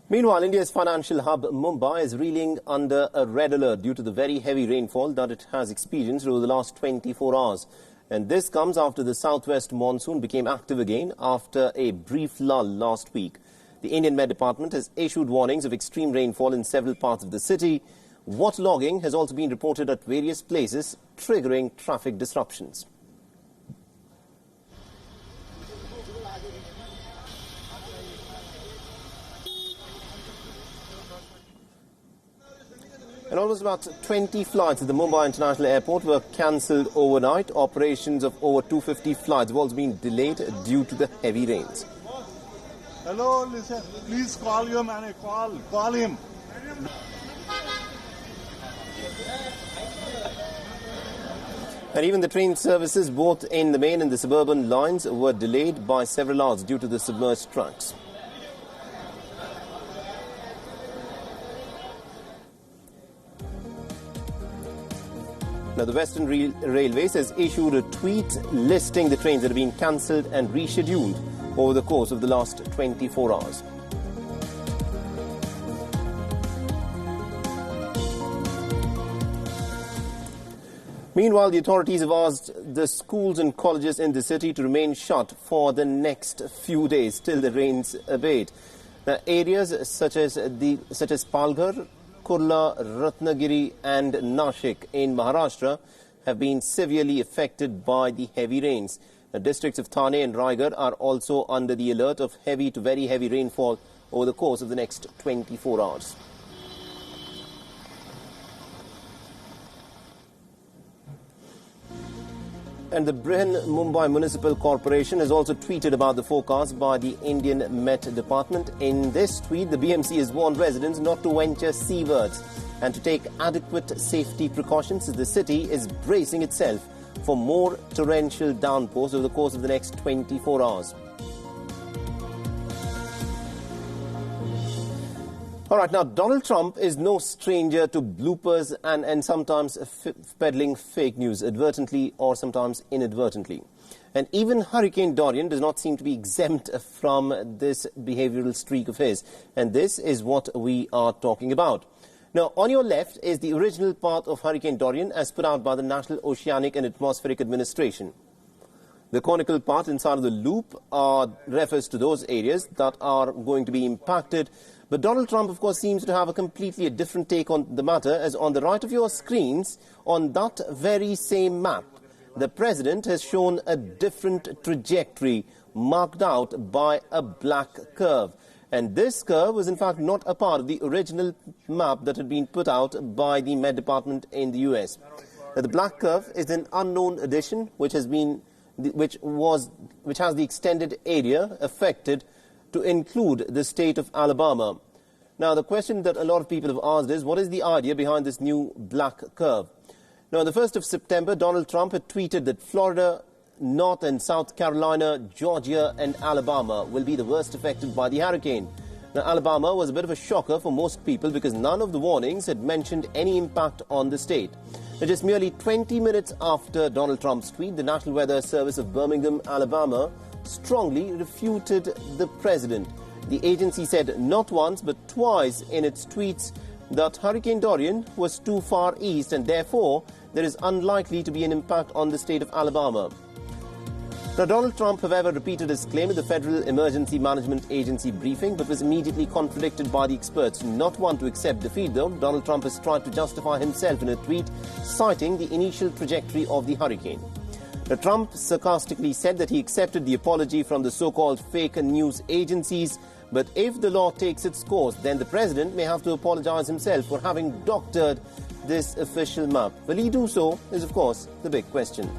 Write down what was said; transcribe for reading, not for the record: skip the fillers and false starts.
Meanwhile, India's financial hub Mumbai is reeling under a red alert due to the very heavy rainfall that it has experienced over the last 24 hours. And this comes after the southwest monsoon became active again after a brief lull last week. The Indian Met Department has issued warnings of extreme rainfall in several parts of the city. Waterlogging has also been reported at various places, triggering traffic disruptions. And almost about 20 flights at the Mumbai International Airport were cancelled overnight. Operations of over 250 flights have also been delayed due to the heavy rains. Hello, listen, please call your man, call him. And even the train services, both in the main and the suburban lines, were delayed by several hours due to the submerged tracks. Now, the Western Railways has issued a tweet listing the trains that have been cancelled and rescheduled over the course of the last 24 hours. Meanwhile, the authorities have asked the schools and colleges in the city to remain shut for the next few days till the rains abate. Now, areas such as Palghar, Kurla, Ratnagiri and Nashik in Maharashtra have been severely affected by the heavy rains. The districts of Thane and Raigad are also under the alert of heavy to very heavy rainfall over the course of the next 24 hours. And the Mumbai Municipal Corporation has also tweeted about the forecast by the Indian Met Department. In this tweet, the BMC has warned residents not to venture seawards and to take adequate safety precautions as the city is bracing itself for more torrential downpours over the course of the next 24 hours. All right, now Donald Trump is no stranger to bloopers and sometimes peddling fake news, advertently or sometimes inadvertently. And even Hurricane Dorian does not seem to be exempt from this behavioral streak of his. And this is what we are talking about. Now, on your left is the original path of Hurricane Dorian as put out by the National Oceanic and Atmospheric Administration. The conical part inside of the loop refers to those areas that are going to be impacted. But Donald Trump, of course, seems to have a completely different take on the matter, as on the right of your screens, on that very same map, the president has shown a different trajectory marked out by a black curve. And this curve was, in fact, not a part of the original map that had been put out by the Met Department in the US. Now, the black curve is an unknown addition which has the extended area affected to include the state of Alabama. Now, the question that a lot of people have asked is, what is the idea behind this new black curve? Now, on the 1st of September, Donald Trump had tweeted that Florida, North and South Carolina, Georgia and Alabama will be the worst affected by the hurricane. Now, Alabama was a bit of a shocker for most people because none of the warnings had mentioned any impact on the state. Now, just merely 20 minutes after Donald Trump's tweet, the National Weather Service of Birmingham, Alabama, strongly refuted the president. The agency said not once but twice in its tweets that Hurricane Dorian was too far east and therefore there is unlikely to be an impact on the state of Alabama. Now, Donald Trump, however, repeated his claim at the Federal Emergency Management Agency briefing but was immediately contradicted by the experts. Not one to accept defeat, though, Donald Trump has tried to justify himself in a tweet citing the initial trajectory of the hurricane. Now, Trump sarcastically said that he accepted the apology from the so-called fake news agencies, but if the law takes its course, then the president may have to apologize himself for having doctored this official map. Will he do so is, of course, the big question.